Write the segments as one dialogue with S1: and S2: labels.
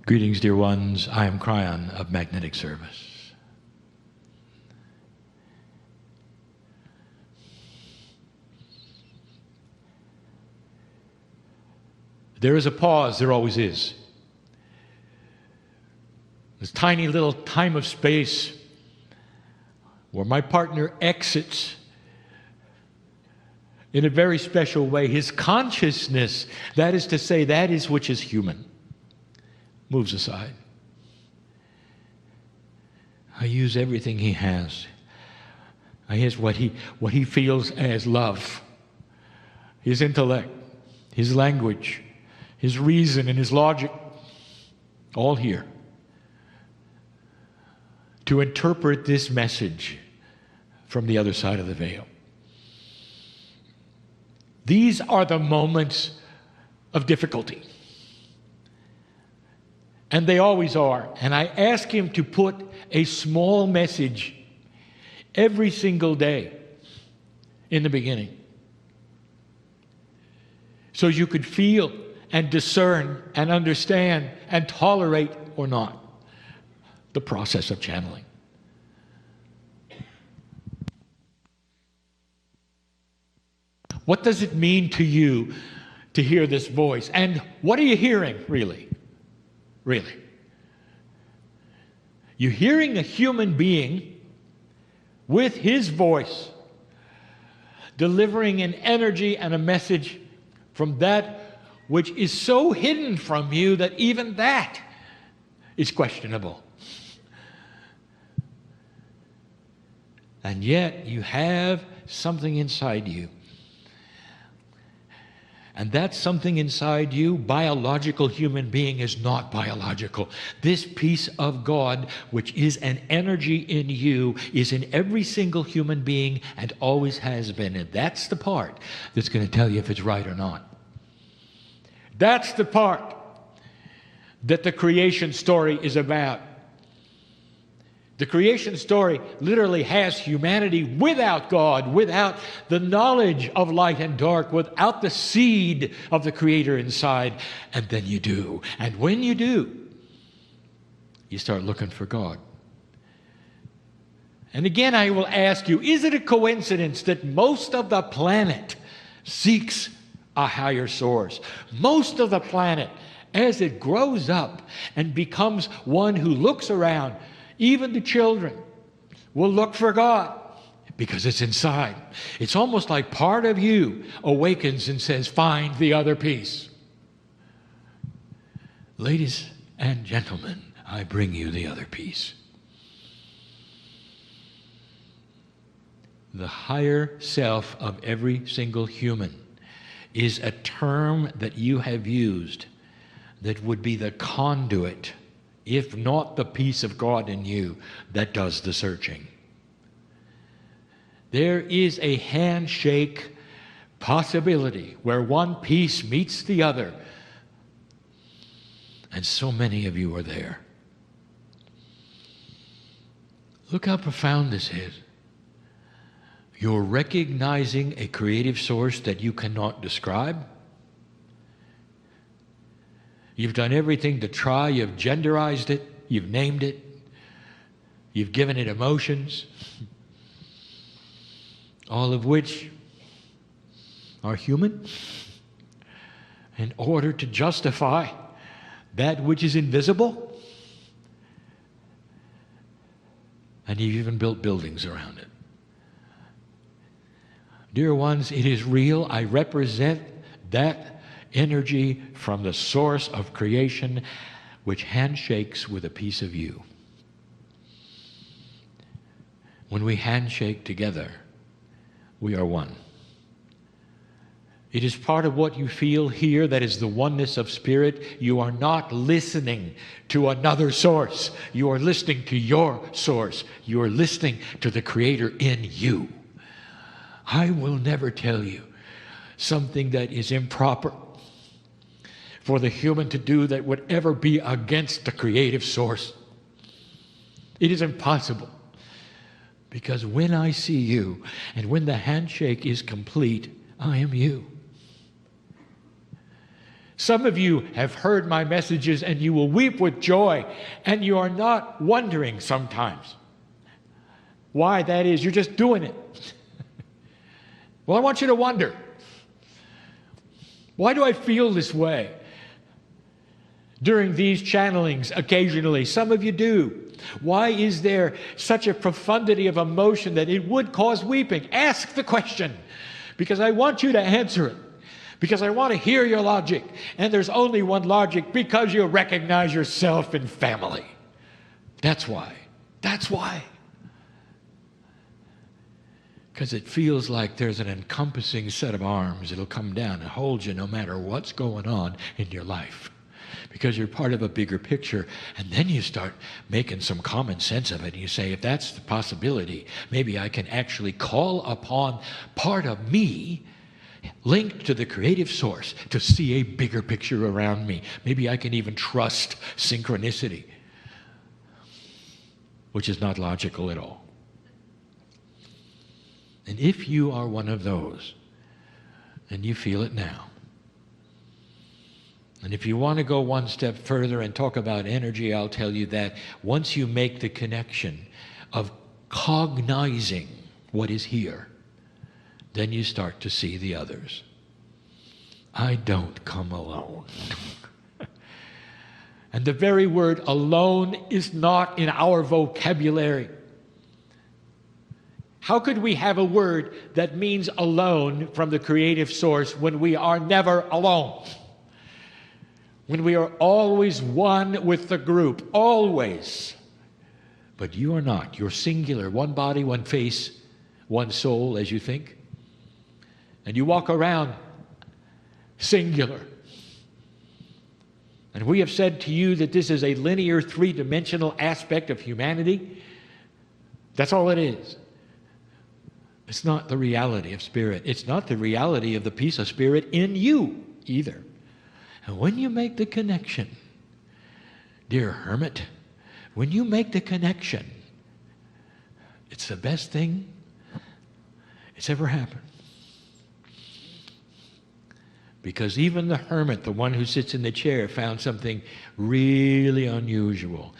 S1: Greetings, dear ones. I am Kryon of Magnetic Service. There is a pause, there always is. This tiny little time of space where my partner exits in a very special way. His consciousness, that is to say, that is which is human, moves aside. I use everything he has. I use what he feels as love, his intellect, his language, his reason and his logic, all here, to interpret this message from the other side of the veil. These are the moments of difficulty. And they always are. And I ask him to put a small message every single day in the beginning, so you could feel and discern and understand and tolerate or not the process of channeling. What does it mean to you to hear this voice? And what are you hearing, really? Really? You're hearing a human being with his voice delivering an energy and a message from that which is so hidden from you that even that is questionable. And yet you have something inside you. And that something inside you, biological human being, is not biological. This piece of God, which is an energy in you, is in every single human being and always has been. And that's the part that's going to tell you if it's right or not. That's the part that the creation story is about. The creation story literally has humanity without God, without the knowledge of light and dark, without the seed of the Creator inside. And then you do. And when you do, you start looking for God. And again, I will ask you, is it a coincidence that most of the planet seeks a higher source? Most of the planet, as it grows up and becomes one who looks around, even the children will look for God because it's inside. It's almost like part of you awakens and says, find the other piece. Ladies and gentlemen, I bring you the other piece. The higher self of every single human is a term that you have used that would be the conduit, if not the piece of God in you, that does the searching. There is a handshake possibility where one piece meets the other. And so many of you are there. Look how profound this is. You're recognizing a creative source that you cannot describe. You've done everything to try. You've genderized it. You've named it. You've given it emotions, all of which are human, in order to justify that which is invisible. And you've even built buildings around it. Dear ones, it is real. I represent that energy from the source of creation, which handshakes with a piece of you. When we handshake together, we are one. It is part of what you feel here that is the oneness of spirit. You are not listening to another source. You are listening to your source. You are listening to the Creator in you. I will never tell you something that is improper for the human to do that would ever be against the creative source. It is impossible. Because when I see you, and when the handshake is complete, I am you. Some of you have heard my messages and you will weep with joy, and you are not wondering sometimes why that is. You're just doing it. Well, I want you to wonder, why do I feel this way during these channelings occasionally? Some of you do. Why is there such a profundity of emotion that it would cause weeping? Ask the question, because I want you to answer it. Because I want to hear your logic. And there's only one logic, because you recognize yourself in family. That's why. That's why. Because it feels like there's an encompassing set of arms that'll come down and hold you no matter what's going on in your life. Because you're part of a bigger picture, and then you start making some common sense of it. You say, if that's the possibility, maybe I can actually call upon part of me linked to the creative source to see a bigger picture around me. Maybe I can even trust synchronicity, which is not logical at all. And if you are one of those, and you feel it now, and if you want to go one step further and talk about energy, I'll tell you that once you make the connection of cognizing what is here, then you start to see the others. I don't come alone. And the very word alone is not in our vocabulary. How could we have a word that means alone from the creative source when we are never alone? When we are always one with the group, always. But you are not. You're singular, one body, one face, one soul, as you think. And you walk around singular. And we have said to you that this is a linear, three-dimensional aspect of humanity. That's all it is. It's not the reality of spirit. It's not the reality of the peace of spirit in you either. And when you make the connection, dear hermit, when you make the connection, it's the best thing it's ever happened. Because even the hermit, the one who sits in the chair, found something really unusual.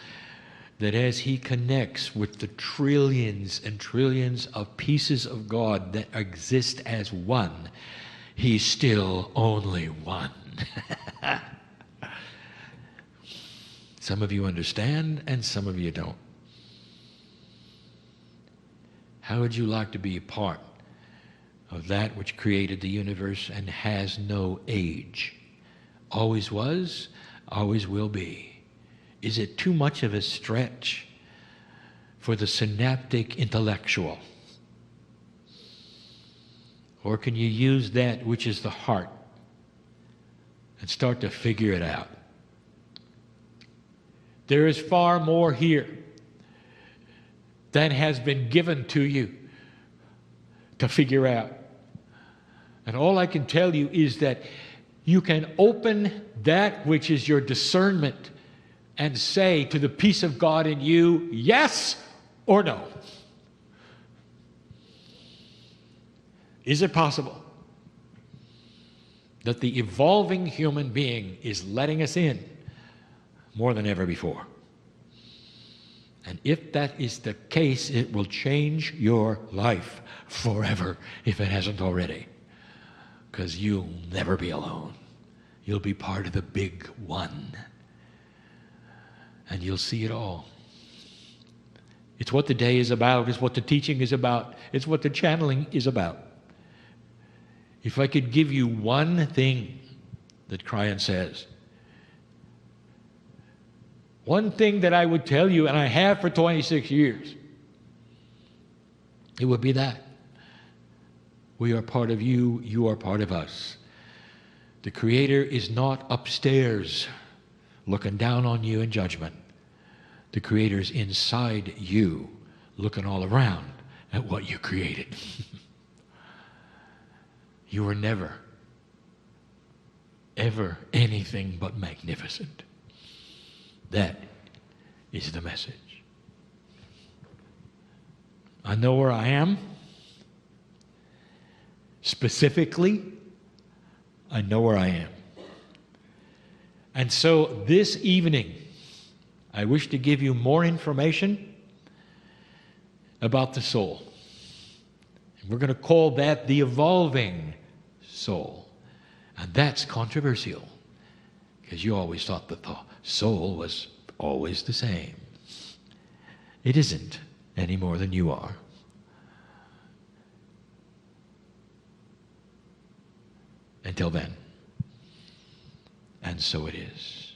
S1: That as he connects with the trillions and trillions of pieces of God that exist as one, he's still only one. Some of you understand and some of you don't. How would you like to be a part of that which created the universe and has no age? Always was, always will be. Is it too much of a stretch for the synaptic intellectual? Or can you use that which is the heart and start to figure it out? There is far more here than has been given to you to figure out. And all I can tell you is that you can open that which is your discernment and say to the peace of God in you, yes or no. Is it possible that the evolving human being is letting us in more than ever before? And if that is the case, it will change your life forever if it hasn't already. Because you'll never be alone. You'll be part of the big one. And you'll see it all. It's what the day is about. It's what the teaching is about. It's what the channeling is about. If I could give you one thing that Kryon says, one thing that I would tell you, and I have for 26 years, it would be that. We are part of you, you are part of us. The Creator is not upstairs looking down on you in judgment. The Creator's inside you, looking all around at what you created. You were never, ever anything but magnificent. That is the message. I know where I am. Specifically, I know where I am. And so this evening, I wish to give you more information about the soul. And we're going to call that the evolving soul. And that's controversial, because you always thought that the soul was always the same. It isn't any more than you are. Until then. And so it is.